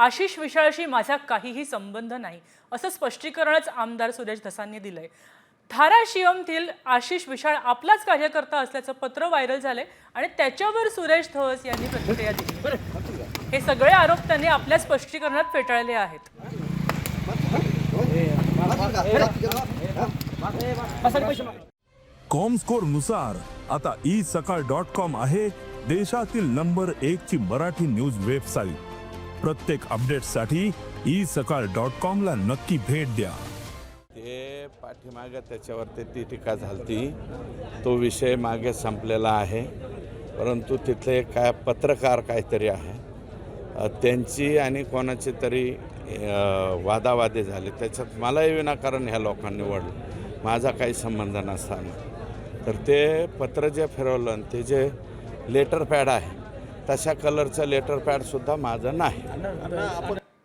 आशिष विशाळशी माझा काहीही संबंध नाही असं स्पष्टीकरणच आमदार सुरेश धसांनी दिलंय। धाराशिवमधील आशिष विशाळ आपलाच कार्यकर्ता असल्याचं पत्र व्हायरल झालंय आणि त्याच्यावर सुरेश धस यांनी प्रतिक्रिया दिली। हे सगळे आरोप त्यांनी आपल्या स्पष्टीकरणात फेटाळले आहेत। कॉमस्कोर नुसार आता isakal.com आहे देशातील नंबर 1 ची मराठी न्यूज वेबसाईट। प्रत्येक अपडेटसाठी isakal.com ला नक्की भेट द्या। ते पाठीमागे त्याच्यावरती ती टीका झालती, तो विषय मागे संपलेला आहे। परंतु तिथले काय पत्रकार काहीतरी आहे, त्यांची आणि कोणाची तरी वादावादी झाली, त्याच्यात मलाही विनाकारण ह्या लोकांनी निवडलं, माझा काही संबंध नसताना। तर ते पत्र जे फिरवलं आणि ते जे लेटर पॅड आहे तशा कलरचं लेटर पॅडसुद्धा माझं नाही।